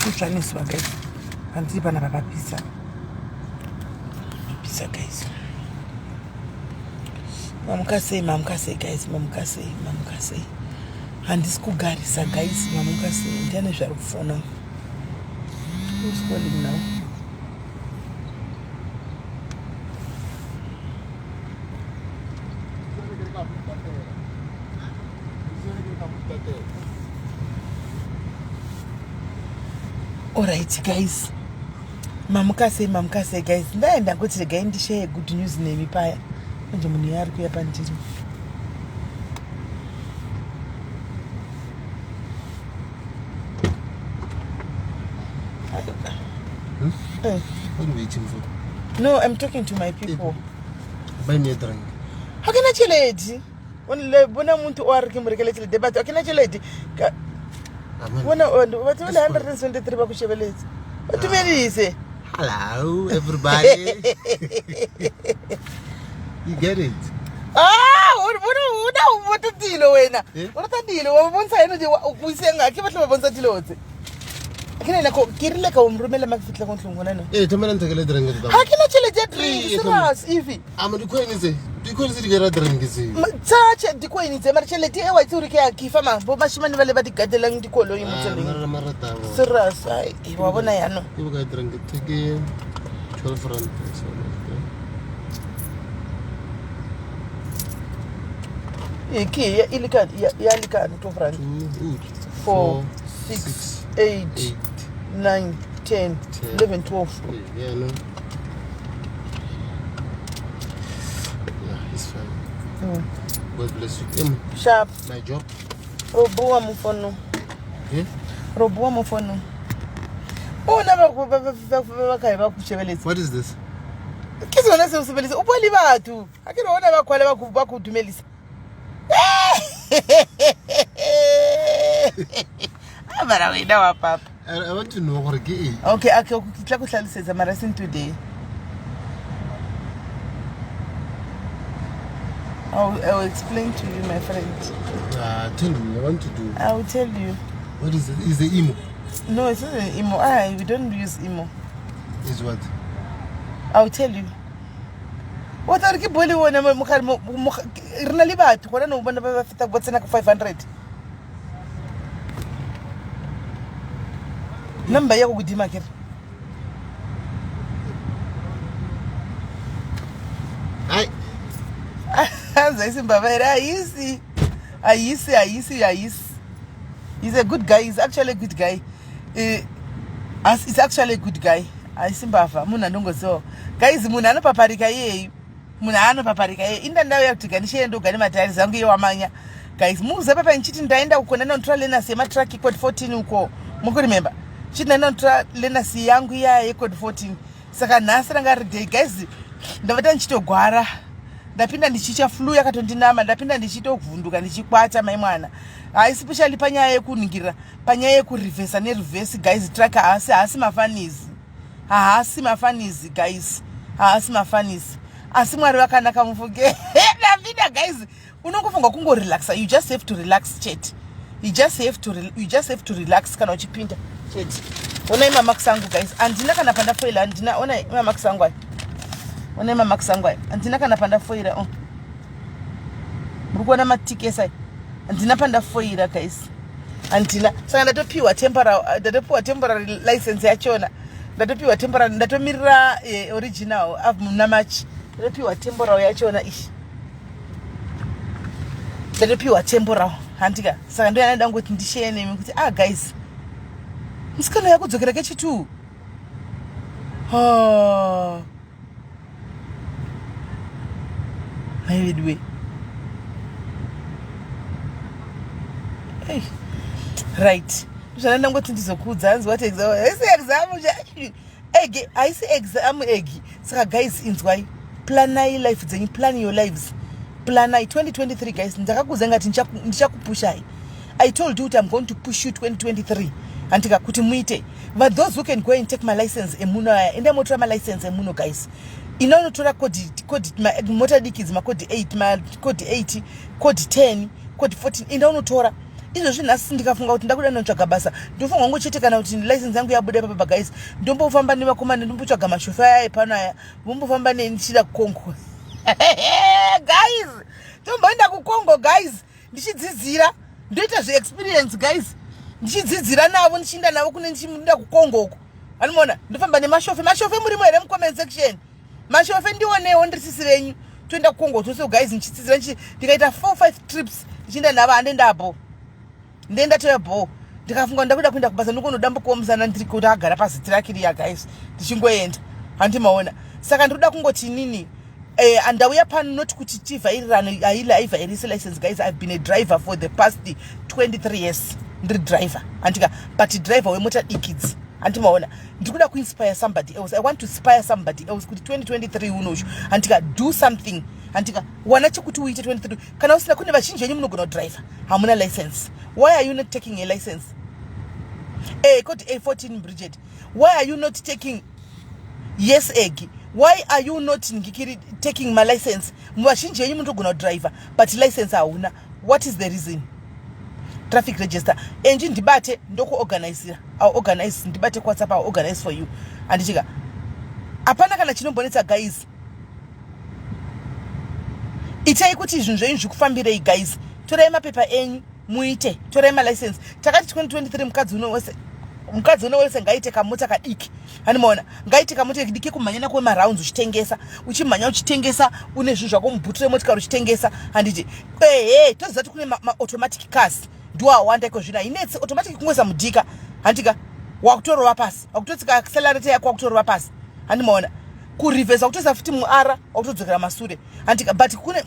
kutsvaniswa guys. Handiri pana papapisa. Pisa guys. Mamukasei guys, mamukasei. Handisi kugarisa guys, mamukasei. Ndiane zvari kufona. Who's calling now? Alright guys. Mamukasei guys. Ndaenda kuti regai ndishare good news nemi paya. Manje munhu yari kuya pandiri. What are you waiting for? No, I'm talking to my people. Buy me a drink. How can I tell it? Bona muntu oariki murekele chile debate. How can I tell it? Bona what will 123 bakushebeletsa. What do you mean? Hello everybody. You get it? What a deal wena. What a deal. Wabonsa eno je uyisenga ke batla babonsa dilotse. Akina ko kirile ka umrumela makufitla konhlungu nana. Thomela ntekele drink ke. Hakina chile je drink serious ivi. Dikoinitse dikera drink ze. Tsache dikoinitse mara chile ti ewa tsuri ke akifa mambo mashimani vale ba digadelang dikolo yimutseleng. Marata. Serious ai wabona yana. Ibuka drink take 12 rand. Iki ya ilikani 12 rand. 4 6 8 9 10 11 12. Yeah, no. Yeah, it's fine. God bless you. Sharp. My job. Robuwa mufono. Yeah? Robuwa mufono. Oh, never kuchebeletsa. What is this? Kizona sewusebelisa uboli bathu. Akira wona bakhwale bakudumelisa. Mara wena wa papa. I want to know what it is. Okay, ukitla kuhlaliseza mara sin today. I will explain to you, my friend. Tell me, I want to do. I will tell you. What is it? Is the emo? No, it's not an emo. We don't use emo. Is what? I will tell you. What are you boli wona rina le batho gona no bona ba feta go tsena ka 500. Number ya go godima ke. Ai. Anza Simbabera ayisi. He's a good guy. He's actually a good guy. He's actually a good guy. Ayisimbava muna ndongo so. Guys muna ano paparika yeyu. Inda ndawo yakutika ndo gani matayari zangu yewamanya. Guys muze papa nchiti ndaenda ukona nontra lena sema track code 14 uko. Muku remember. Chiti nontra lena si yangu ya code 14. Saka nasira ngari day guys. Ndavata nchitogwara. Ndapinda ndichicha flu yakatondinama, ndapinda ndichitokuvhunduka ndichikwata mai mwana. Especially panyaya yekuningira, panyaya yekureverse nereverse guys track haasi mafanizi. Haasi mafanizi guys. Haasi mafanizi. Asi mwari wakanaka mufuge. Ndapinda guys, unongofunga kungo relaxa. You just have to relax chat. You just have to relax kana uchipinda chat. Ona ima maksangu guys. Andina kana panda foila andina ona ima maksangu. Ona ima maksangu. Andina kana panda foila Murikuona matike sai. Andina panda foila guys. Andina saka ndatopiwa temporary license yachona. Ndatopiwa temporary ndatomirira original muna match. Ndatopiwa temporary yachona ishi. Ndatopiwa temporary handika. Saka ndo yanaenda ngoti ndishare nemi kuti guys. Musikana yakudzokera kechitu. Maybe hey. Right. Ushanaenda ngoti ndizokudza anzi what exam. I say exam eggi. Saka guys inzwai plan life dzenyu, plan your lives. Plan 2023 guys. Ndakakuza ngati ndichakupushai. I told you I'm going to push you 2023. Antika kuti muite. But those who can go and take my license emuno enda motora my license emuno guys. Inonotora code motor dikis ma code 8 ma code 80 code 10 code 14 enda unotora izvozvi nhasi ndikafunga kuti ndakuda notsvaga basa ndofunga ngo chete kana kuti license yangu yabuda papa guys ndombofamba nevakomana ndombotsvaga mashofa aya pano aya vombofamba nenichida kukongo guys tomboenda kukongo guys ndichidzidzira ndoita zveexperience guys ndichidzidzira navo ndichienda navo kune ndichienda kukongo uko vanimona ndofamba nemashofe murimo here mucomment section mashofe ndionewo ndirisisi renyu toenda kukongo tose guys ndichidzidzira ndikaita 4-5 trips ndichienda navo handendapo ndenda toyabo ndikafunga ndakuda kuenda kubasa ndokonodambokuomusana ndiri kuti agara paziti rake riya guys ndichingoenda handimaona saka ndoda kungoti nini andauya pano not kuti tivhairirane aivhairise license guys. I've been a driver for the past 23 years ndiri driver andika but driver wemota dikidzi handimaona ndikuda kuinspire somebody else. I want to inspire somebody else kuti 2023 unosho andika do something andika wana chekuti uite 23 kana usina kune vazhinji venyu munogona driver hamuna license. Why are you not taking a license? Code A14 Bridget, why are you not taking yes egg? Why are you not taking my license? Mwashinji yenyu munogona driver but license hauna. What is the reason? Traffic register enji ndibate ndoko organize. I'll organize ndibate kwa WhatsApp. I'll organize for you. Andichika apana kana chinombonetsa guys. Itai kuti zvinhu zvenyu zvikufambirei guys. Torai mapepa enyu muite, torai ma license. Takati 2023 mukadzi unowese ngaite kamota kadiki. Handimaona ngaite kamota kadiki kumhanya nako marounds uchitengesa, uchimhanya uchitengesa, une zvinhu zvako mubhutu remotikari uchitengesa. Handiti toziva kuti kune automatic cars ndiwo awanda iko zvino inetsi automatic kungwesa mudhika handika wakutorova pasi wakutotsika accelerator yako wakutorova pasi. Handimaona kurivhesa kutoisa futi muara wakutodzokera masure handika but kune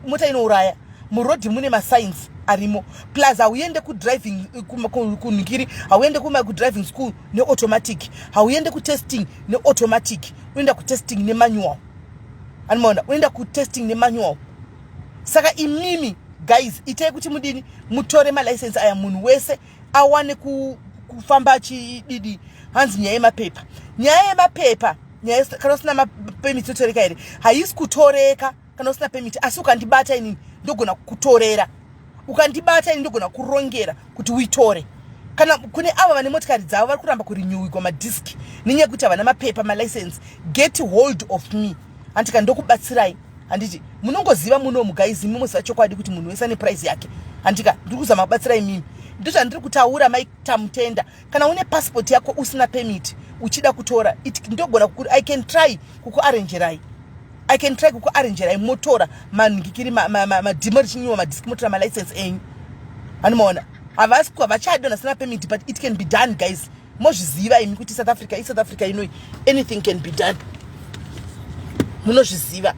mota inouraya murodhi mune masigns arimo plus hauende kudriving kunikiri hauende kudriving school neautomatic hauende kutesting neautomatic uenda kutesting nemanual. Handimaona uenda kutesting nemanual. Saka imimi guys itai kuti mudini mutore malicense aya munhu wese awane kufamba chididi hanzi nyaya yemapepa nyaya kana usina mapemiti yotoreka here haisi kutoreka kana usina pemiti asi ukandibata inini ndogona kutorera ukandibata inini ndogona kurongera kuti uitore. Kana kune ava vane motikari dzavo vari kuramba kurinyuwigwa madiski nenyaya kuti havana mapepa malicense get hold of me handika ndokubatsirai. Handiti munongoziva muno mugaizi mumuziva chokwadi kuti munhu wese ane price yake handika ndiri kuzama kubatsirai mimi ndozvandiri kutaura maitamutenda kana une passport yako usina permit uchida kutora ndogona I can try kukuarrangerai motora manhingikiri madhimo richinyiwa madiski motora malicense enyu. Handimaona havachadi vasina permit but it can be done guys. Mozviziva imi kuti South Africa inoi anything can be done munozviziva.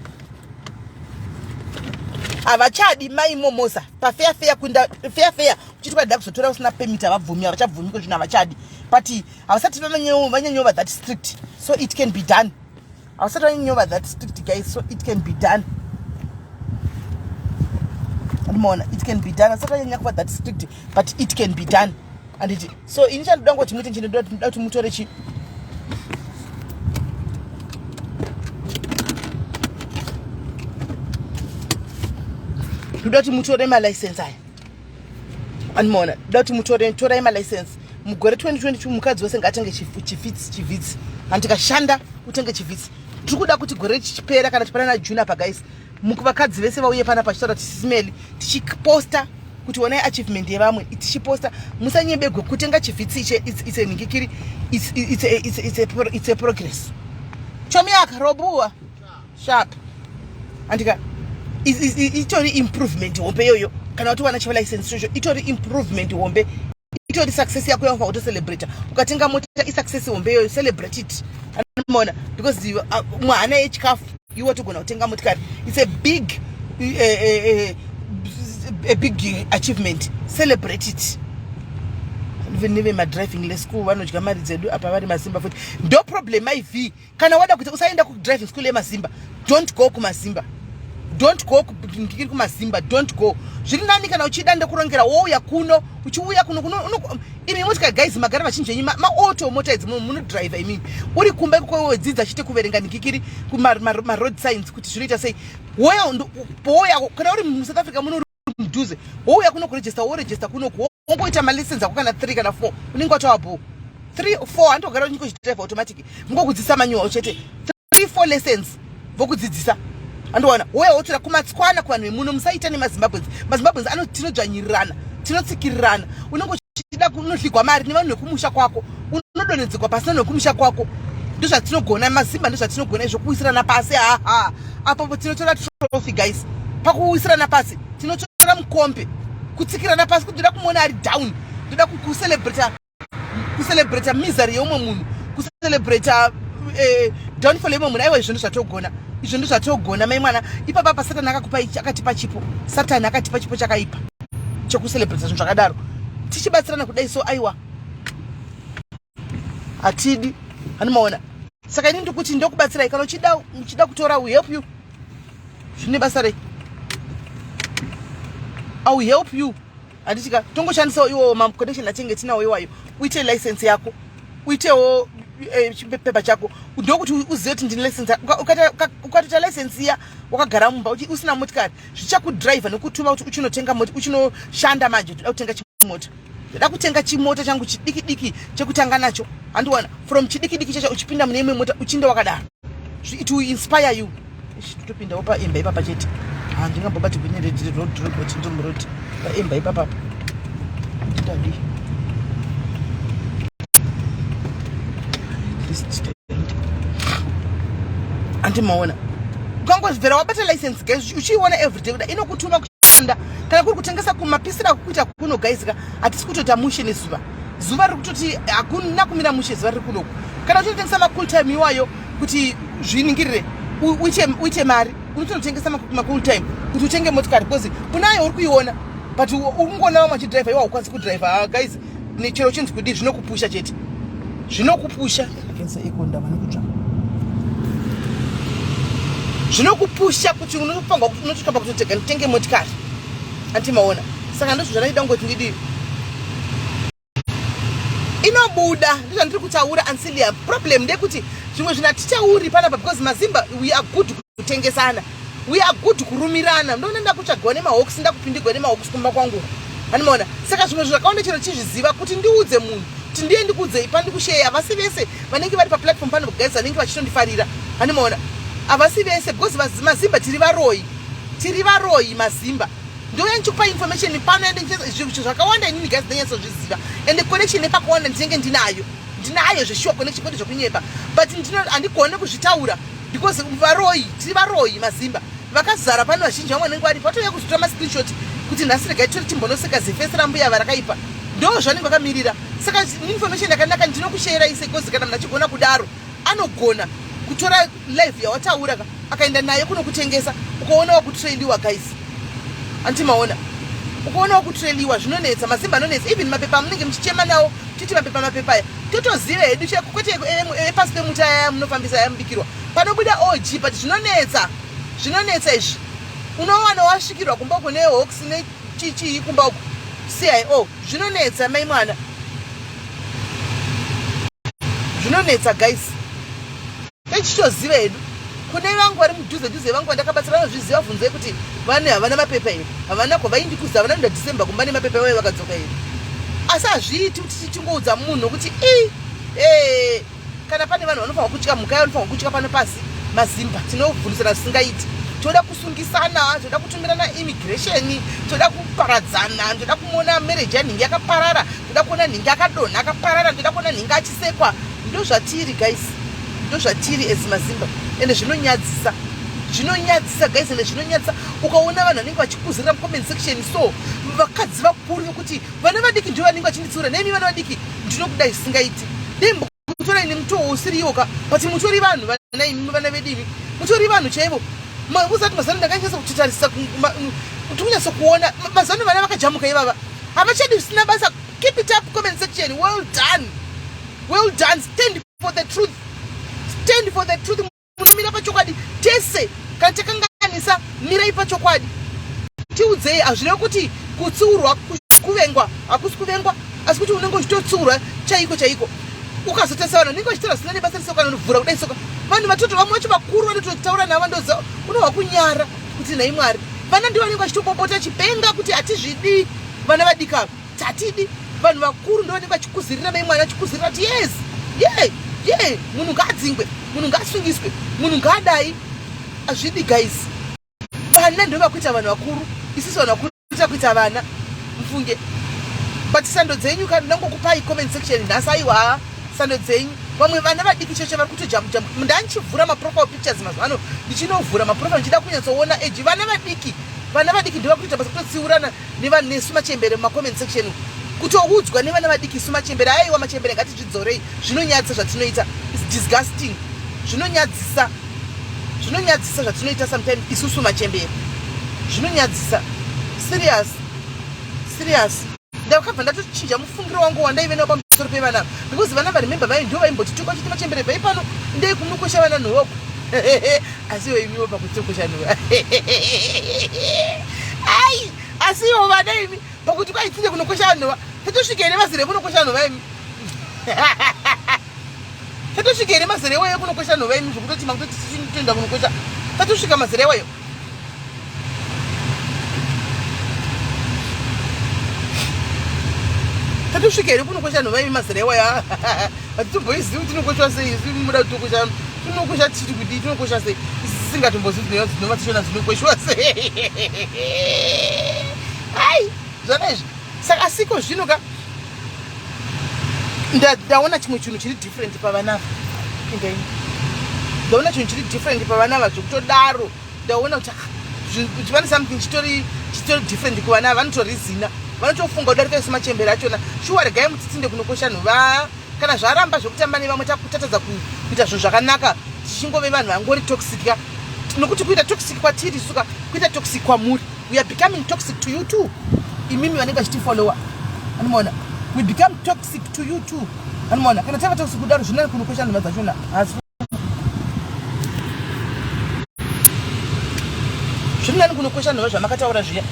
Havachadi maimomosa pafair kuenda fair uchiti kwada kuzotora usina permit havabvumi havachabvumi kuti havachadi but havasati vanyanyova that strict so it can be done. Havasati vanyanyova that strict guys so it can be done. Handimaona it can be done. Havasati vanyanya kuva that strict but it can be done. Handiti so ini chandoda ngoti muite ndoda kuti mutore chi ndoda kuti mutore malicense aya. Handimaona ndoda kuti torai malicense mugore 2022 mukadzi wese ngatenge chivhitsi handikashanda utenge chivhitsi. Tiri kuda kuti gore chichipera kana tipana naJune apa guys mukuvakadzi vese vauye pana pachitaura tisimeli tichiposta kuti onai achievement yevamwe tichiposta musanyebegwe kutenga chivhitsi iche it's a ningikiri it's a progress. Chomiyaka robuwa sharp handika itori improvement hombe yoyo kana kuti wana chiva license chocho itori improvement hombe itori success yako yakufa kuto celebrate ukatenga mota success hombe yoyo celebrate it. Handimaona because mwana yechikafu iwe togona kutenga motikari it's a big achievement celebrate it. Neve madriving leschool vanodya mari dzedu apa vari Mazimba futi ndo problem iv kana wada kuti usaenda kudriving school yeMazimba don't go kumazimba ndikiri kumazimba don't go. Zviri nani kana uchida ndekurongera wouya kuno uchiuya kuno imi motika guys magara vachinji yenyu maauto mota idzi munodriver imimi uri kumba kwewedzidza chite kuverenga ndikikiri road signs kuti zvinoita sei woya kana uri muSouth Africa muno mudhuze wouya kuno kuregister woregister kuno ungoita malicense ako kana 3 kana 4 unenge watawa bho 3 4 andogara unyiko chidrive automatic ngokudzidzisa manual chete 3 4 lessons vokudzidzisa andowana wewe wotora kumatskwana kuvanhu vemuno musaita nemazimbabwenzi tinodzvanyirirana tinotsikirirana unenge uchida kunodligwa mari nevanhu vekumusha kwako unodonhedzerwa pasina nekumusha kwako ndozvatinogona mazimba ndozvatinogona izvo kuwisirana pasi apo tinotora trophy guys pakuwisirana pasi tinotora mukombe kutsikirana pasi kuti ndoda kumuona ari down ndoda kucelebrata misery yeumwe munhu kucelebrata downfall yeumwe munhu aiwa izvo ndozvatogona mai mwana ipapa satani akatipa chipo satani akatipa chipo chakaipa chokucelebrata zvinhu zvakadaro tichibatsirana kudai so aiwa hatidi hanimaona saka ini ndikuti ndokubatsirai kana uchida kutora we help you zvine basa rei I will help you anditika tongoshandisawo iwo maconnection atenge tinawo iwayo uite license yako uitewo chipepa chako ndokuti uzive kuti ndine license ukatoita license iya wakagara mumba usina motikari zvichakudriver nekutuma kuti uchinotenga uchinoshanda manje toda kutenga chimota ndoda kutenga chimota changu chidiki chekutanga nacho handiwana from chidiki chacho uchipinda mune imwe mota uchinde wakadaro it will inspire you totopindawo paimba ipapa chete handingambobati kuneredroad ndomuroti paimba ipapapa ndidadi andimaona ukangozvera wabata license guys uchiiona everyday kuda inokutuma kushanda kana kuri kutengesa kumapisira kuita kunogaizika hatisi kutoita mushe nezuva riri kutoti hakuna kumira mushe zuva riri kunoku kana uchitotengesa macool time iwayo kuti zviningirire uite mari unotonotengesa macool time kuti utenge motikari because kunayo uri kuiona but ungoona vamwe achidriver iwa ukwanisi kudriver guys nechero chinzi kudi zvinokupusha chete zvinokupusha zvinokupusha kuti unopangwa unototamba kutotega nditenge motikari antimaona saka ndozvo zvanaida ngoti ndidi inobuda ndizvandiri kutaura ansilia problem ndekuti zvimwe zvinatichauri panapa because mazimba we are good kutengesana we are good kurumirana ndona ndakutsvagawo nemahawks ndakupindigwa nemahawks kumba kwangu animaona saka zvimwe zvakaona chero chizviziva kuti ndiudze munhu kuti ndiye ndikudze ipa ndikusheya havasi vese vanenge vari paplatform pano guys vanenge vachitondifarira animaona havasi vese because mazimba tiri varoyi mazimba ndoya ndichikupa information pano ende zviro zvakawanda inini guys ndinyatsozviziva ende connection nepakawanda ndinenge ndinayo zveshuwa connection kwete zvokunyepa but handigone kuzvitaura because tiri varoyi mazimba vakazara pano vazhinji vamwe vanenge varipo vatouya kuzotora mascreenshot kuti nhasi regai tori timbonoseka zifesi rambuya varakaipa ndo zvanenge vakamirira saka information yakanaka ndinokushayira ise because kana munhu achigona kudaro anogona kutora live yawataura akaenda naye kunokutengesa ukaonawo kutrailiwa guys antimaona ukaonawo kutrailiwa zvinonetsa mazimba anonetsa even mapepa munenge muchichema nawo titi mapepa aya totoziva hedu kwete pasi pemuti aya munofambisa yamubikirwa panobuda og but zvinonetsa izvi unowana wasvikirwa kumba uko nehawks nechii kumba uko cio zvinonetsa mai mwana zvinonetsa guys techitoziva hedu kune vangu vari mudhuze vangu vandakabatsira vanozviziva bvunzei kuti vane havana mapepa here havana kwavaindikuza havana kuda December kumba nemapepa vaye vakadzoka here asi hazviiti kuti tichingoudza munhu kuti kana pane vanhu vanofanwa kutya mhuka vanofanwa kutya pano pasi mazimba tinobvunzira zvisingaiti toda kusungisana toda kutumirana immigration toda kuparadzana toda kumuona marriage yanhingi yakaparara toda kuona nhingi akadonha akaparara toda kuona nhingi achisekwa ndo zvatiri guys ndo zvatiri as mazimba ende zvinonyadzisa guys ende zvinonyadzisa ukaona vanhu vanenge vachikuzirira mucomment section so vakadzi vakuru vokuti vana vadiki ndivo vanenge vachinditsura nemi vana vadiki ndinokudai zvisingaiti kutora ine mutoo usiriyoka but mutori vanhu vana vedimi mutori vanhu chaivo usati mazano ndakanyasa kutitarisa kuti unyasa kuona mazano vana vakajamuka ivava havachadi zvisina basa keep it up comment section well done stand for the truth munomira pachokwadi tese kana takanganisa mirai pachokwadi tiudzei hazvina kuti kutsiurwa kuvengwa hakusi kuvengwa asi kuti unenge uchitotsiurwa chaiko ukazotesa vanhu unenge uchitaura zvisina nebasa risoka novhura kudai soka vanhu vatoto vamwe vacho vakuru vanototaura navo ndoza unova kunyara kuti nhai mwari vana ndivo vanenge vachitopopota chipenga kuti hatizvidi vana vadika tatidi vanhu vakuru ndovanenge vachikuzirira mai mwana achikuzirira kuti yes ye munhu ngaadzingwe, munhu ngaasungiswe, munhu ngaadai. Hazvidi guys, vana ndo vakuita vanhu vakuru, isusu vanhu vakuru kuita vana. Mfunge but sando dzenyu nangokupai comment section nhasi aiwa sando dzenyu. Vamwe vana vadiki cheche vari kutojamujama. Ndanchivhura maprofile pictures mazuva ano, ndichinovhura maprofile ndichida kunyatsoona eji vana vadiki ndo vakuita basa kutotsiurana nevanhu nesuma chembere mumacoment section, kutoudzwa nevana vadiki suma chembere. Aiwa machembere ngatizvidzorei, zvinonyadzisa zvatinoita, is disgusting. Zvinonyadzisa zvatinoita sometimes isusu machembere, zvinonyadzisa. Serious. Ndakabva ndatochinja mufungiro wangu wandaive nawo pamusoro pevana, because vana varemember vai ndio vaimbotituka chiti machembere vai pano ndei kunokosha vana nhoko. Asiwo imiwo pakutokosha nhoko. Ai, asiwo vana imi pakuti kwaitinde kunokosha vanhu. Tatosvika nemazire kunokosha nhova imi. Tatosvika nemazire wayo kunokosha nhova imi zvokutoti makutoti tichitoenda kunokosha. Tatosvika mazire wayo. Tatosvika here kunokosha nhova imi mazire wayo. Hatitomboizivi kuti tinokoshwa sei, isi muda kutokosha. Tinokosha tichiti kudii, tinokosha sei. Tisingatombozivi dzinova tichiona dzinokoshwa sei. Ai, zvana izvi. Saka asiko zvino ka ndaona chimwe chinhu chiri different pavana. Ndaona chinhu chiri different pavana zvokutodaro. Ndaona kuti pane something chitori different kuvana. Vanotorizina, vanotofunga kudarika isu machembere achona. Shuwa regai mutitsinde kunokosha nhova. Kana zvaramba zvokutamba nevamwe takutatadza kuita zvinhu zvakanaka, tichingove vanhu vangori toxic ka. Nokuti kuita toxic kwatiri suka kuita toxic kwamuri. We are becoming toxic to you too. Imimi vanenge vachitifollowa. Anoona? We become toxic to you too. Anoona? Kana tava toxic kudaro zvinani kunokosha nhova dzachona. Zvinani kunokosha nhova zvamakataura zviya.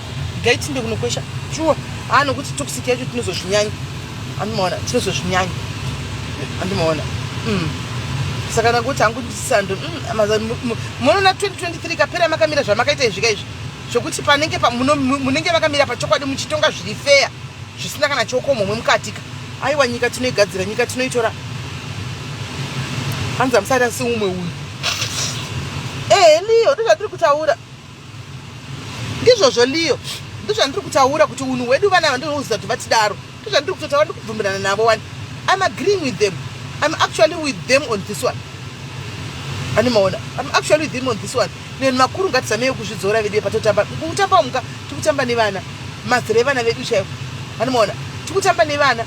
Gaitinde kunokosha. Shuwa. Nokuti toxic yacho tinozozvinyanya. Anoona? Tinozozvinyanya. Andimoona. Saka nanguti hangu ndisando munoona 2023 kapera makamira zvamakaita izvika izvi zvokuti panenge munenge makamira pachokwadi muchitonga zviri fair zvisina kana choko momwe mukatika. Aiwa nyika tinoigadzira, nyika tinoitora. Hanza musati asi umwe uyu. Liyo ndizvo ndiri kutaura. Ndizvozvo Liyo. Ndizvo ndiri kutaura kuti unhu hwedu vana vandinoziva kuti vatidaro. Ndizvo ndiri kutotaura ndikubvumirana navo wani. I'm agreeing with them. I'm actually with them on this one. Animaona. I'm actually with them on this one. Nenu makuru ngatisameyo kuzvidzora vedu patotamba. Kutamba muka tikutamba nevana. Mazire vana vedu chaivo. Animaona. Tikutamba nevana.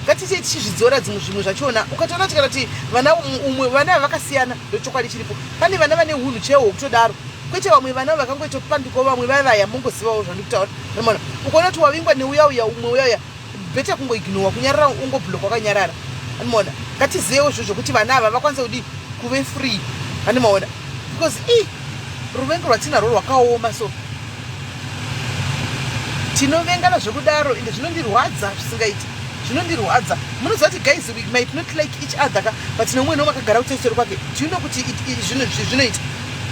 Ngatiche tichizvidzora zvimwe zvachona. Ukatoona tikana kuti vana vakasiyana ndochokwadi chiripo. Pane vana vane hunhu chaiwo kutodaro. Kwete vamwe vana vakangoitopanduka vamwe vaya mungozivawo zvandikutaura. Animaona. Ukaona kuti wavingwa neuya umwe uya beta kungoignora kunyarara ungoblock wakanyarara. Animaona? Ngatizivewo izvozvo kuti vana ava vakwanisa kudi kuve free. Animaona? Because ruvengo rwatinarwo rwakaoma, so tinovengana zvokudaro ende zvinondirwadza zvisingaiti. Zvinondirwadza. Munoziva kuti guys we might not like each other ka, but nomwe akagara kutestori kwake. Do you know kuti zvinoita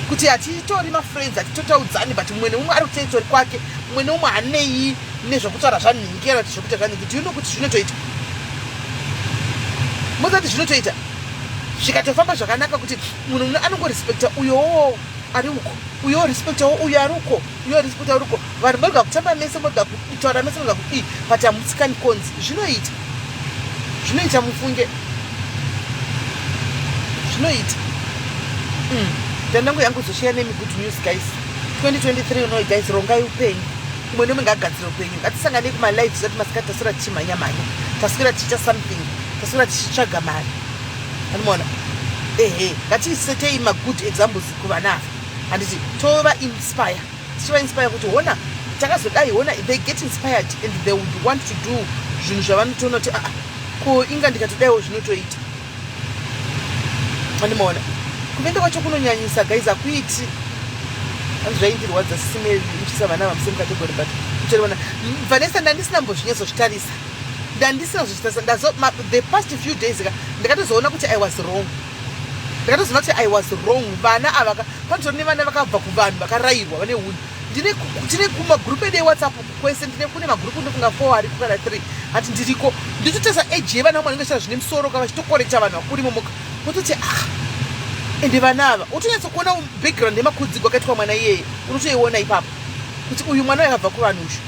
kuti hatitori mafriends, hatitotaudzani, but mumwe nomumwe ari kutestori kwake, mumwe nomumwe hanei nezvokutaura zvanhingera kuti zvokuita zvanhingi. Do you know kuti zvinotoita? Mozati zvinotoita zvikatofamba zvakanaka kuti munhu anongorespekta uyowo ari uko, uyowo respektawo uyo ari uko, uyowo respekta uri uko. Vanhu moga kutamba mese, moga kutaura mese, moga kudii, but hamutsikani konzi. Zvinoita mufunge. Zvinoita. Ndandangu yangu zoshare nemi good news guys. 2023 uno guys, rongai upenyu. Umwe nomwe ngagadzira upenyu. Ngatisangane kumalive zati masikati tasura tichimhanya-mhanya. Tasura tichiita something. Tasura tichitsvaga mari. Anoona? Ngatisetei good examples kuvana. Handiti tova inspire. Tichiva inspire kuti hona takazodai, hona they get inspired and they would want to do zvinhu zvavanotoona kuti ko inga ndikatodaiwo zvinotoita. Anoona? Kuvenga kwacho kunonyanyisa guys, akuiti. Zvaindirwadza sisime ichisa vana vamuse mukategori, but uchaona Vanessa ndandisina mbozvinyazozvitarisa. The past few days ndakatozoona kuti I was wrong. Ndakatozoona kuti I was wrong. Vana ava panotori nevana vakabva kuvanhu vakarayirwa vane hunhu. ndine kumagrupu edu ewhatsapp kwese kune magrupu ndofunga 4 ariko kana 3 ati ndiriko nditotesa eji yevana vamwe vanenge zvine musoro kana vachitokorekta vanhu vakuri momoka utoti ende vana ava utonyatsa kuona background yemakudziko akaitwa mwana iyeye unotoiona ipapo kuti uyu mwana yakabva kuvanhu ushu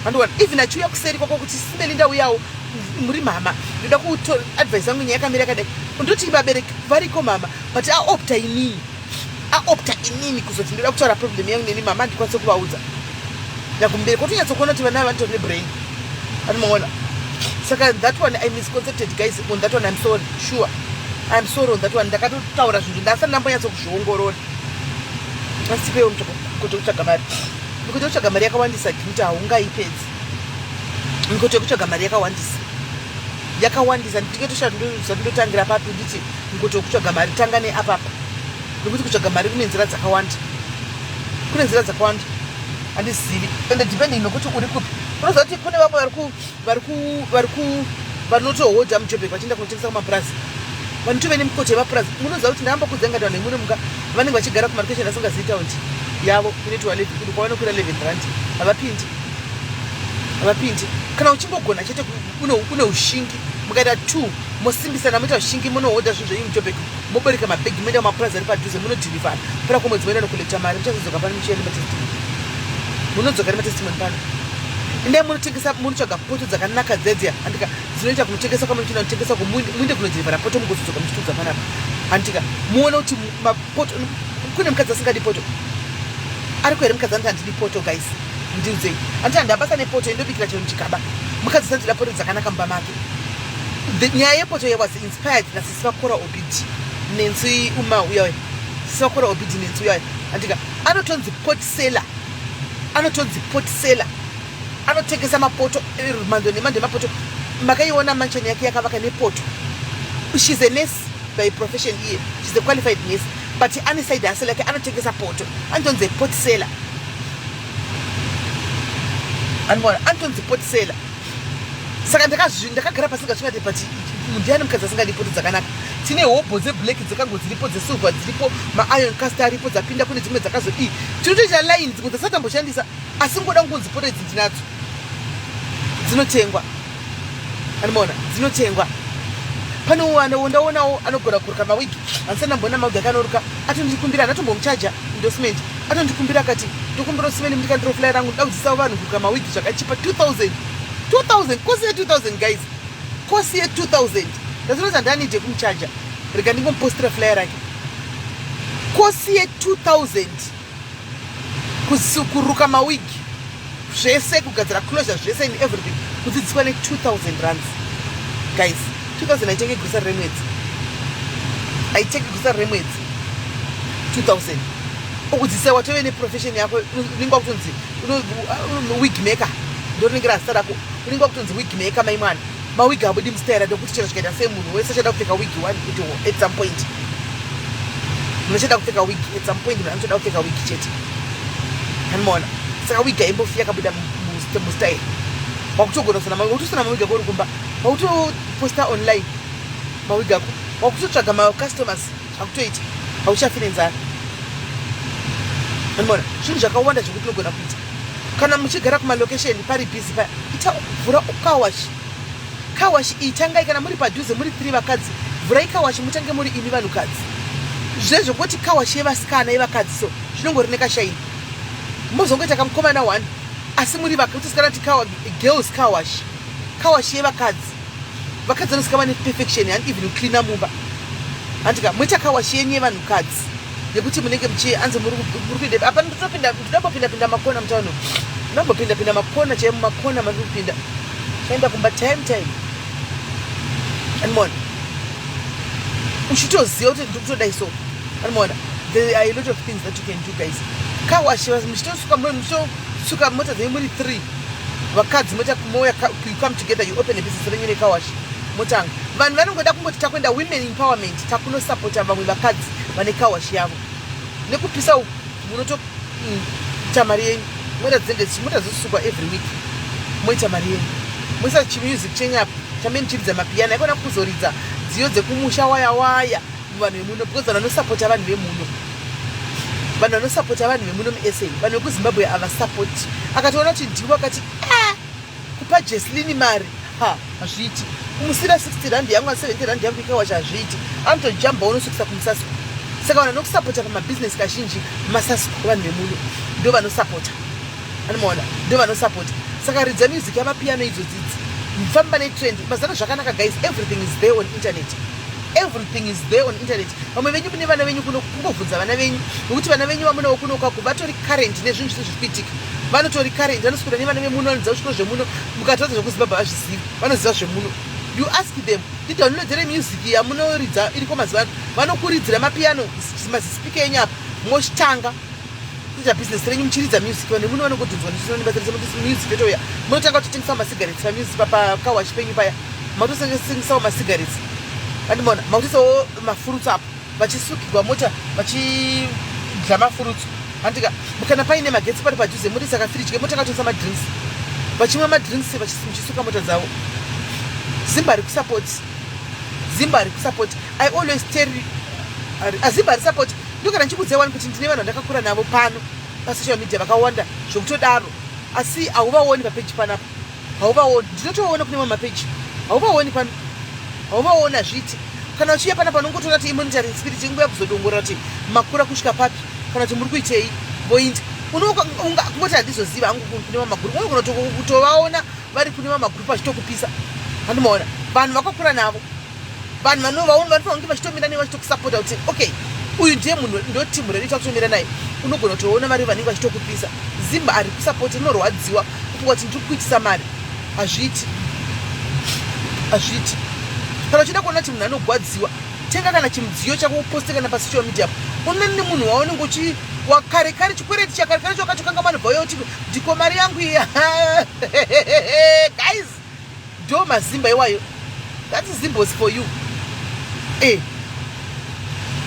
handiwana even achiuya kuseri kwako kuti simeli ndau yawo muri mama ndoda kuadvise yangu nyaya yakamira kadai ndoti vabereki variko mama but aopta inini kuzoti ndoda kutaura problem yangu neni mama handikwanise kuvaudza nakumbereki utonyatsa kuona kuti vana ava vanotori nebrain anomaona saka that one I misconcepted guys on that one. I'm sorry on that one. Ndakatotaura zvinhu ndasati ndambonyatsa kuzviongorora asipewo mikoto yekutsvaga mari mikoto yekutsvaga mari yakawandisa kuti haungaipedzi mikoto yekutsvaga mari yakawandisa ndingetoshandotangira papi nditi mikoto yekutsvaga mari tanga neapapa nekuti kutsvaga mari kune nzira dzakawanda handizivi ende depending nokuti uri kupi unoziva kuti kune vamwe vanotohodha mujobheki vachienda kunotengesa kumapurazi vanotove nemikoto yemapurazi munoziva kuti ndahamba kudzangata vanhu vemune muka vanenge vachigara kumarokesheni asingazivi taundi yavo iri kwavanokwira 11 rand havapindi kana uchingogona chete une ushingi mukaita 2 mosimbisana moita ushingi munohodha zvinhu zvenyu mujobheki mobereka mabhegi moenda kumapurazi ari padhuze munodhirivhara pera kwemwedzi moenda nokulekta mari muchazodzoka pano muchienda matestimoni munodzoka nematestimoni pano inde munotengesa munotsvaga poto dzakanaka dzedzia handika dzinoita kunotengesa kwamunochina kutengesa muinde kunodhirivhara poto mugozodzoka muchitudza panapa handika muone kuti mapoto kune mukadzi asingadi poto ariko here mukadzi anoti handidi poto guys ndiudzei anditi handabasa nepoto indobikira chero muchigaba mukadzi sanzida poto dzakanaka mumba make nyaya yepoto was inspired nasisi vakora obidi nenzi uya sisi vakora obidi nenzi uya handika anotonzi pot seller anotengesa mapoto mando nemando emapoto makaiona manchani yake yakavaka nepoto. She's a nurse by profession here, she's a qualified nurse, but ane side hustle yake anotengesa poto antonze pot seller antonzi pot seller. Saka ndakagara pasi ndikati but ndiani mukadzi asingadi poto dzakanaka. Tine hobho dzeblack dzakango dziripo, dzesilver dziripo, mairon caster aripo dzapinda kune dzimwe dzakazodii tinotoita line dzimwe dzasatamboshandisa asi ngoda kungonzi poto idzi ndinadzo dzinotengwa. Anoona dzinotengwa. Pano ndaonawo anogora kuruka mawigi ansana mbona mawigi akanoruka atondikumbira ndatombomuchaja endorsement atondikumbira akati ndokumbira simeni mundikandiro flyer rangu ndaudzisa vanhu kuruka mawigi zvakachipa 2000 kosi ye 2000 guys, kosi ye 2000 ndazvinoti handanide kumuchaja rega ndingomupostira flyer rake. Kosi ye 2000 kuruka mawigi zvese kugadzira closure zvese in everything kudzidziswa ne2000 rands guys. 2000 aitenge gusa remwedzi, aitenge gusa remwedzi 2000 okudzidzisa watove neprofession yako. Unenge wakutonzi wig maker ndoringira zita rako, unenge wakutonzi wig maker mai mwana. Mawigi abudi mustera ndokuti chero chikaita semunhu wese achada kupfeka wig at some point. Munochada kupfeka wig at some point, munhu anotoda kupfeka wig chete. Anoona saka wig aimbofi yakabuda mustyle wakutogona kusana mawigi, wakutosana mawigi ako uri kumba, wakutoposta online mawigi ako, wakutotsvaga macustomers akutoita, hauchafi nenzara. Anoona zvinhu zvakawanda zvokuti unogona kuita kana muchigara kumalocation pari busy paya. Vhura kawashi itangai kana muri padhuze muri 3 vakadzi, vhurai kawashi mutange muri imi vanhukadzi. Zvezvo kuti kawashi yevasikana yevakadzi so zvinongori nekashaini. Mozongoita kamukomana 1 asi muri vakautisikana kuti girls kawashi yevakadzi. Vakadzi vanosika vane perfection and even cleaner mumba. Andika muita kawashi yenye vanhukadzi yekuti munenge muchianze muri kuenda apa ndinopinda makona mutauno, ndinopinda makona chaimu makona muri kupinda chaenda kumba time. Anoona uchitoziva kuti ndikutodai so. Anoona there are a lot of things that you can do guys. Kawashi muchitosuka mota dzenyu muri 3 vakadzi mota kumoya, you come together, you open a business renyu nekawashi motanga. Vanhu vanongoda kungoti takwenda women empowerment, takunosapota vamwe vakadzi vane kawashi yavo nekupisa munotoita mari yenyu. Mota dzosukwa every week moita mari yenyu, moisa chimusic chenyapo chameni chiridza mapiyano aikona kuzoridza dziyo dzekumusha waya muvanhu vemuno because vanhu vanosapota vanhu vemuno. vanhu vanosapota vanhu vemuno muSA, vanhu vekuZimbabwe havasapoti. Akatoona kuti ndiwo akati kupa Jesslyn mari hazviiti, kumusira 60 rand yangu 70 rand yangu ikawacha hazviiti, anotojamba unosvikisa kumusaswa. Saka vanhu vanokusapota pamabhizinesi kazhinji masaswa vanhu vemuno ndo vanosapota, anomaona, ndo vanosapota. Saka ridza music yamapiano idzodzidzi, mufamba netrend. Mazana zvakanaka guys, everything is there on internet, everything is there on internet. Vamwe venyu kune vana venyu kuno kungobvunza vana venyu, nokuti vana venyu vamunowo kuno kwaku vatori current nezvinhu zviri kuitika, vanotori current, vanoswera nevana vemuno, vanoziva zvino zvemuno. Mukataudza zvekuZimbabwe havazvizivi, vanoziva zvemuno. You ask them, ndidownloadere music yamunoridza iriko mazuva ano, vanokuridzira mapiano mazispeaker enyu apa, mochitanga kuita business renyu muchiridza music. Vanhu vemuno vanongodhunzwa ndichionibatsiridza music yotouya, munotanga kutotengesa masigarettes pamusic pakawachi penyu paya, matotengesawo masigarettes, andimona makutoisawo mafruits apo, vachisukirwa mota vachidya mafruits. Handika kana paine magetsi pari padhuze muri saka fridge motanga kutengesa madrinks, vachimwa madrinks vachisuka mota dzavo. Zimba rikusupport, Zimba rikusupport. I always tell you, Zimba rikusupport. Ndokana ndichibudza wani kuti ndine vanhu vandakakura navo pano pasocial media vakawanda zvokutodaro, asi hauvaoni papeji panapa, hauvaoni. Ndinotoona kune mamwe mapeji, hauvaoni pano, hauvaoni hazviiti. Kana uchiuya panapa unongotoona kuti monitoring spirit inguva kuzodongorera kuti makura kusvika papi, kana kuti muri kuitei voinda. Kungoti handizoziva hangu kune mamwe magrupu, unogona kutovaona vari kune mamwe magrupu achitokupisa. Handimaona vanhu vakakura navo, vanhu vanovaona vanofanira kunge vachitomira newe vachitokusapota kuti okay, uyu ndiye munhu ndo timu redu takutomira naye. Unogona kutoona vari vanenge vachitokupisa. Zimba ari kusapota, rinorwadziwa kufunga kuti ndiri kuitisa mari, hazviiti, hazviiti. Kana uchida kuona kuti munhu anogwadziwa, tenga kana chimudziyo chako uposte kana pasocial media. Unene munhu waunenge uchi wakare kare chikwereti chakare chakatokanga vanhu bvayo kuti ndiko mari yangu iya. Guys, do mazimba iwayo, that is Zimbos for you.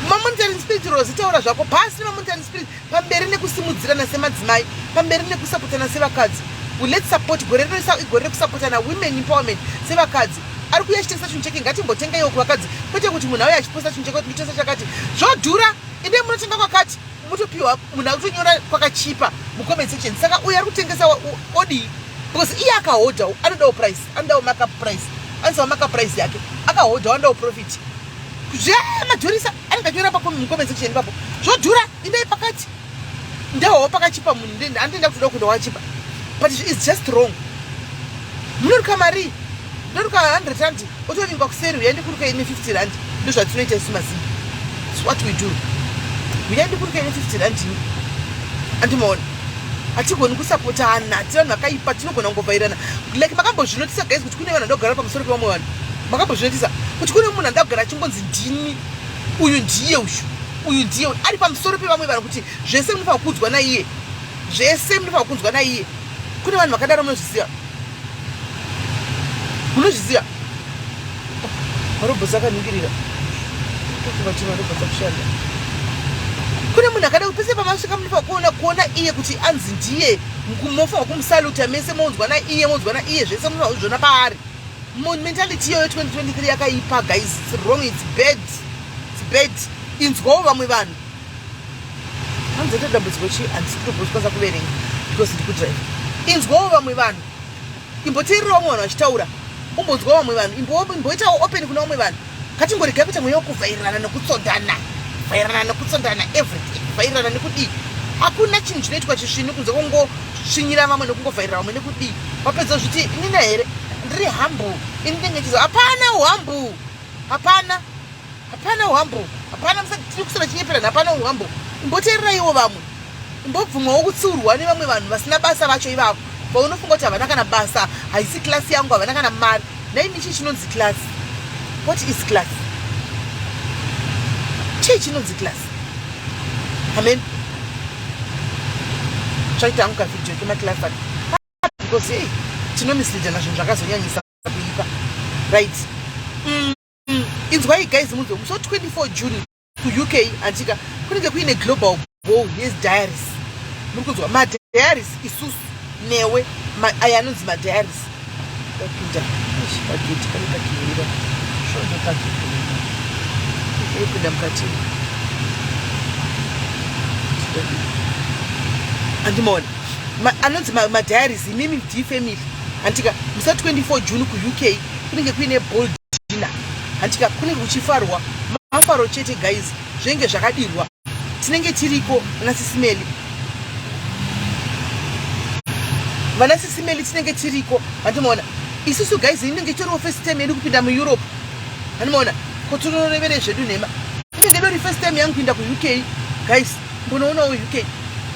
Mamonitoring spirit rozitaura zvako pasi mamonitoring spirit pamberi nekusimudzirana semadzimai, pamberi nekusapotana sevakadzi. Let's support gore rekusapotana women empowerment sevakadzi. Ari kuuya achitengesa chinhu chake, ngatimbotengaiwo kuvakadzi, kwete kuti munhu auya achiposta chinhu chake kuti nditengesa chakati zvodhura, inde munotenga kwakati, mutopiwa munhu akutonyora kwakachipa mucomment section. Saka uyu ari kutengesa odii? Because iye akahodha, anodawo price, anodawo markup price, anodawo markup price yake, akahodha, anodawo profit. Zvemadhurisa anenge achonyora mucomment section ipapo, zvodhura, indai pakati, ndawo pakachipa munhu, handenda kutoda kuenda wachipa, but it's just wrong. Munoruka mari, munoruka 100 rand, otovinga kuseri uyaende kuruka ine 50 rand. Ndo zvatinoita isu mazimba. It's what we do. Uyaende kuruka ine 50 rand, andimaona. Hatigoni kusapotana, tivanhu vakaipa, tinogona kungovhairana. Like makambozvinotisa guys kuti kune vanhu vandogara pamusoro pevamwe vanhu. Makambozvinotisa kuti kune munhu andagara achingondzi ndini, uyu ndiye uyu ndiye ari pamusoro pevamwe vanhu, kuti zvese munofanira kuudzwa naiye, zvese munofanira kuudzwa naiye. Kune vanhu vakadaro munozviziva, munozviziva. Marobhotsi akaningirira kuti marobhotsi akushanda. Kune munhu akada pese pamasvika munofanira kuona iye kuti anzi ndiye, munofanira kumusaluta mese mounzwa naiye, zvese munofanira kuzviona paari. Mentality iyoyo 2023 yakaipa guys, it's wrong, it's bad, it's bad. Inzwawo vamwe vanhu. Hanzota dambudziko chi handisikurobhosikwanisa kuverenga because ndikudrive. Inzwawo vamwe vanhu, imboteererawo vamwe vanhu vachitaura, umbonzwawo vamwe vanhu, imboitawo open kuna vamwe vanhu. Ngatingorega kuita mweya wokuvhairirana nekutsondana, everything, kuvhairirana nekudii. Hakuna chinhu chinoitwa chisvini kunze kungosvinyira vamwe nekungovhairira vamwe nekudii. Wapedza zviti inina here ndiri humble, ini ndenge chizo, hapana uhumble, hapana uhumble, hapana tiri kusara chinyeperana, hapana uhumble. Imboteereraiwo vamwe, imbobvumwawo kutsiurwa nevamwe vanhu vasina basa vacho ivavo, paunofunga kuti havana kana basa, haisi klasi yangu, havana kana mari. Naini chii chinonzi class? What is class? Chii chinonzi class? Amen. Chaita hangu kavideo kemaclass ati, because hey, tinomislidana zvinhu zvakazonyanyisa kuipa, right? Inzwai guys, munzwe musi 24 June kuUK antika kunenge kuine global ball yediaries. Muri kunzwa madiaries isusu newe aya anonzi madiaries. Tapinda pageti kanekakiira shondokakipinda mukati andimona anonzi madiaries imimi family handika musa 24 June ku-UK kunenge kuine bold dinner handika kunenge kuchifarwa mafaro chete guys zvinenge zvakadirwa tinenge tiriko vana sisimeli tinenge tiriko handimona isusu guys inenge toriwo first time yedu kupinda muEurope handimona kotonorevere zvedu nhema inenge dori first time yangu kuinda ku-UK guys mbonoonawo UK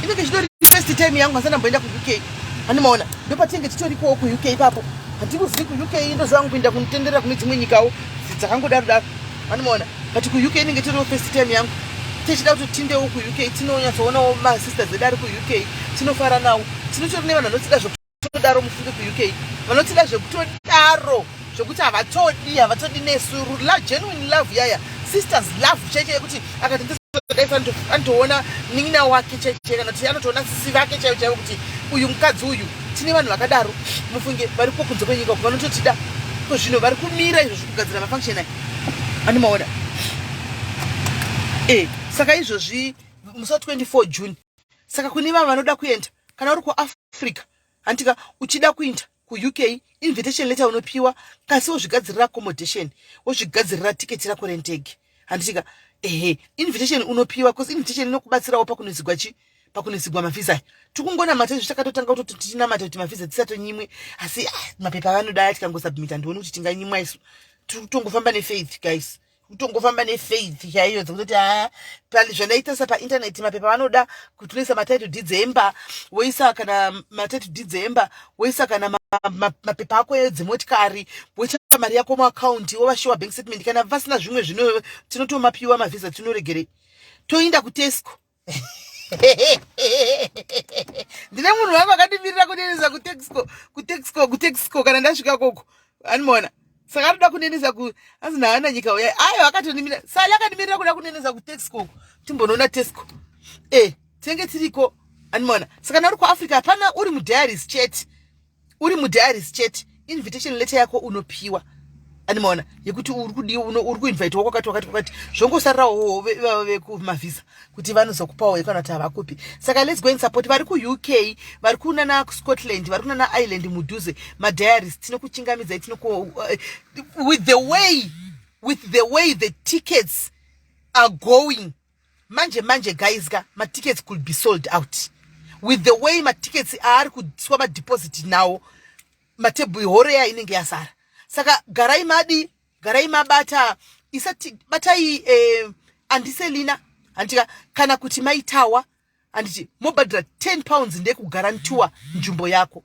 inenge chidori first time yangu hasana mboenda ku-UK handimona ndopatinenge titorikowo ku-UK ipapo handikuzivi ku-UK ndozvangu kuinda kunotenderera kune dzimwe nyikawo dzakangodaro handimona but ku-UK inenge toriwo first time yangu tichida kuti tindewo ku-UK tinonyatsoonawo masisters edu ari ku-UK tinofara nawo tinotori nevanhu vanotida zvekutodaro mufunge ku-UK vanotida zvekutodaro zvokuti havatodi nesu genuine love yaya sisters love cheche yekuti akati anotoona nin'ina wake cheche kana kuti anotoona sisi vake chaivo kuti uyu mukadzi uyu tine vanhu vakadaro mufunge vari kunze kwenyika uku vanototida kozvino vari kumira izvo zvekugadzira mafunction aya andimaona saka izvozvi musa 24 June saka kune vava vanoda kuenda kana uri kuAfrica handika uchida kuenda ku-UK invitation letter unopiwa kasi wozvigadzirira accommodation wozvigadzirira tiketi rako rentege handika invitation unopiwa because invitation inokubatsirawo pakunozigwa mavisa tikungonamata izvo takatotanga kuti tinamata kuti mavisa tisatonyimwe asi mapepa avanoda tikangosubmita ndione kuti tinganyimwa isu tongofamba nefaith guys kutongofamba nefaith chaiyo dzekuti zvanaita sapaintaneti mapepa vanoda kuti unoisa matitle deeds emba woisa kana matitle deeds emba woisa kana mapepa ako edzimotikari woita mari yako muakaunti wovashiwa bank statement kana vasina zvimwe zvino tinotomapiwa mavhisa tinoregerei toinda kutesco ndine munhu wangu akandimirira kunenesa kutexco kana ndasvika koko animona saka anoda kunenesa azina hana nyika uya ayo akatonimira sali akandimirira kuda kunenesa kutexco timbonoona tesco tinenge tiriko animona saka nauri kuAfrica hapana uri mudiaries chat invitation letter yako unopiwa animona yekuti uri kuinvitewa kwakati zvongosarirawo vekumavhisa kuti vanozokupawo kana kuti havakupi saka let's go and support vari ku-UK vari kunana Scotland vari kunana Ireland mudhuze madiaries tinokuchingamidzai with the way the tickets are going manje guys matickets could be sold out with the way matickets ari kuiswa madeposit nawo matebhuri horeya inenge yasara saka garai mabata isati batai andiselina handika kana kuti maitawa handiti mobhadhira 10 pounds ndekugarantiwa nzvimbo yako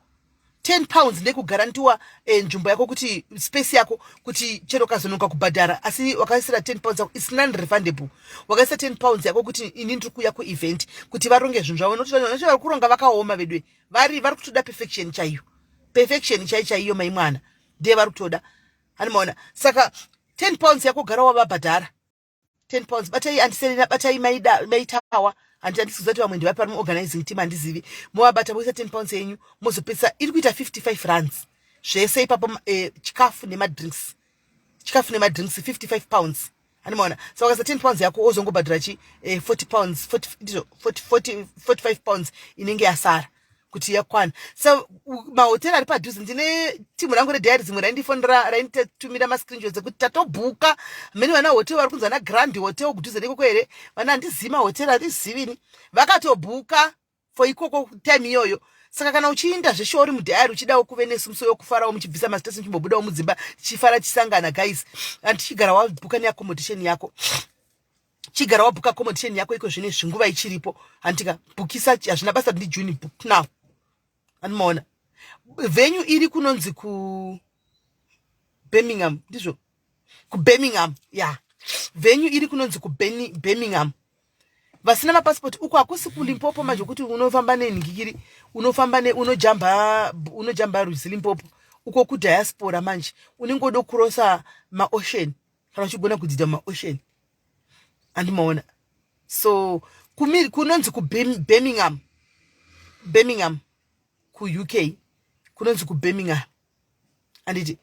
10 pounds ndekugarantiwa nzvimbo yako kuti space yako kuti chero kazonoka kubhadhara asi wakaisira 10 pounds yako is non refundable wakaisa 10 pounds yako kuti ini ndiri kuuya kuevent kuti varonge zvinhu zvavo nokuti vari kuronga vakaoma vedwe vari kutoda perfection chaiyo mai mwana ndiye vari kutoda animaona saka 10 pounds yako gara wavabhadhara 10 pounds batai andiselina batai maitawa handisikuziva kuti vamwe ndivapari muorganizing team handizivi movabata moisa 10 pounds yenyu mozopedzisa iri kuita 55 rands zvese ipapo chikafu nemadrinks 55 pounds animaona saka wakaisa 10 pounds yako wozongobhadhira 40 pounds 45 pounds inenge yasara kuti yakwana so mahoteri ari padhuze ndine timu rangu rediaries rimwe raindifonera rainditumira mascreenshots ekuti tatobhuka mene vana hoteri vari kunzi vana Grand Hotel kudhuze nekoko here vana handizivi mahoteri handizivini vakatobhuka for ikoko time iyoyo saka kana uchiinda zvesho uri mudhayari uchidawo kuve nesumuso yokufarawo muchibvisa masitasi muchimbobudawo mudzimba chifara chisangana guys andichigara wabhuka neaccommodation yako chigara wabhuka accommodation yako iko zvine zvinguva ichiripo handika bhukisa hazvina basa ndi June book now animaona venue iri kunonzi ku Birmingham ndizvo ku Birmingham venue iri kunonzi ku Birmingham vasina mapassport uko hakusi kuLimpopo manje kuti unofamba nenhingiri unojamba ruzi Limpopo uko kudiaspora manje unenge udo kurosa maocean kana uchigona kudzidza maocean andimaona so kunonzi ku Birmingham ku-UK kunonzi ku Birmingham anditi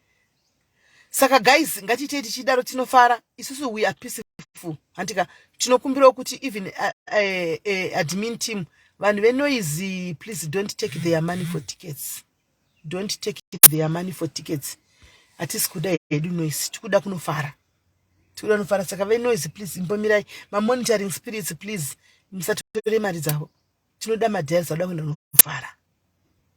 saka guys ngatitei tichidaro tinofara isusu we are peaceful handika tinokumbirawo kuti even admin team, vanhu venoisy, please don't take their money for tickets. Don't take their money for tickets. Atisi kuda hedu noise, tikuda kunofara. Tikuda kunofara, saka venoisy, please, imbomirai. Ma monitoring spirits, please, musatore mari dzavo. Tinoda madhari zauda kuenda kunofara.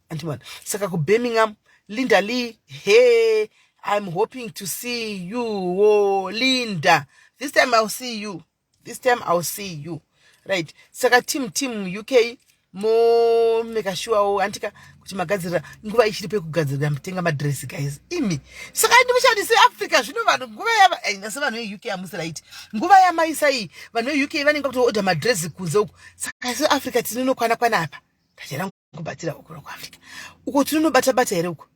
Antimona. Saka ku Birmingham, Linda Lee, hey, I'm hoping to see you, oh, Linda. This time I'll see you. This time I'll see you. Right. Saka team UK, mo make sure oh antika kuti magadzira nguva ichiripe kugadzira mutenga madress guys. Imi. Saka ndimishadise Africa zvino vanhu nguva yava nase vanhu UK amusi right. Nguva yamaisa iyi vanhu UK vanenge kuti order madress kunze uko. Saka so Africa tinonokwana kwana apa. Tachera kubatira uko ku Africa. Uko tinonobata bata here uko.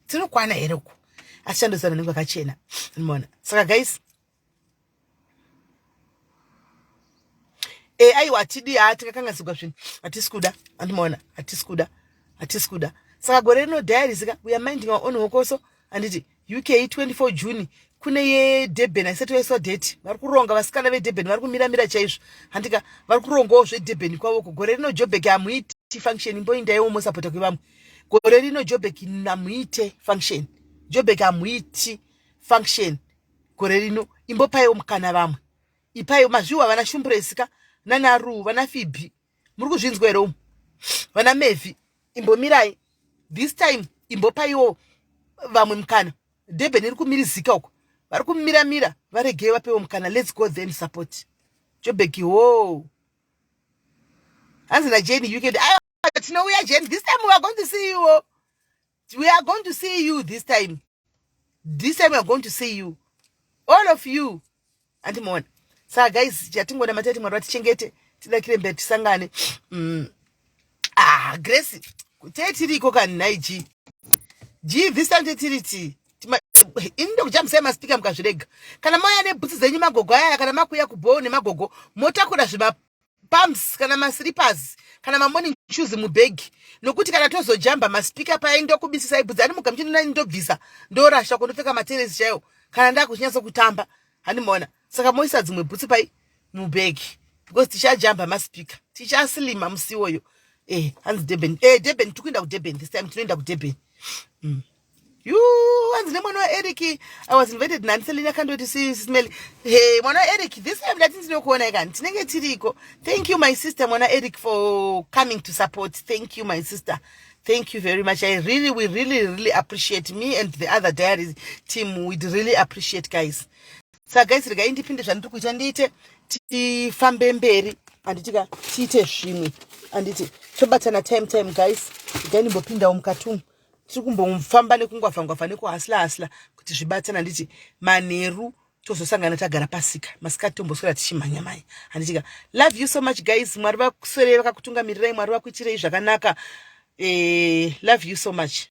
Tinokwana here uko. Ashandosana ningu akachena. Unaona. Saka guys, aiwa tidi atikakanga sigwa zvini atisikuda andimona atisikuda saka gore rino diary sika we are minding our own hokoso anditi UK 24 June kune ye Durban aisati weso date vari kuronga vasikana ve Durban vari kumira chaizvo handika vari kurongawo zve Durban kwavo gore rino Joburg amuiti function imboindaiwo musapota kwevamwe gore rino Joburg namuite function Joburg amuiti function gore rino imbopaiwo mukana vamwe ipaiwo mazviwa vana shumburesika nanaru vana Phoebe muri kuzvinzwa here umu vana Mevi imbomirai this time imbopaiwo vamwe mukana Durban iri kumirizika uko vari kumiramira varegei vapewo mukana let's go then support Joburg wo hanzi naJane UK tinouya Jane this time we are going to see you we are going to see you this time we are going to see you all of you andimona. Saka guys, chatingoda matati mwari vatichengete tidakire mberi tisangane. Grace, tetiriko kanai G this time tetiriti. Indo kujamsema maspika mukazvirega. Kana moya nebhutsi dzenyu magogo aya kana makuya kubhowo nemagogo motakura zvima pumps kana maslippers kana mamorning shoes mubhegi nokuti kana tozojamba maspika paya ndokubisisa ibhudzi ani mugamuchino nani ndobvisa ndorasha kundopfeka matenesi chaiwo kana ndakuchinyaso kutamba hanimona. Saka moisa dzimwe bhutsi pai mubhegi because tichajamba maspika tichaslima musiwoyo hanzi Durban Durban tikuenda kuDurban this time tinoenda kuDurban. Hanzi nemwana waEric I was invited nandiselina kandoti smell mwana waEric this time ndati ndinokuona ikani tinenge tiriko. Thank you my sister mwana Eric for coming to support. Thank you my sister. Thank you very much. We really appreciate me and the other diaries team. We'd really appreciate guys. Saka guys regai ndipinde zvandiri kuita ndiite tifambe mberi anditika tiite zvimwe anditi tobatana time guys regai ndimbopindawo mukati tiri kumbofamba nekungwafangwafa nekuhasla kuti zvibatana anditi manheru tozosangana tagara pasika masikati tomboswera tichimhanyamhanya anditika love you so much guys mwari vakuswerei vakakutungamirirai mwari vakuitirei zvakanaka love you so much.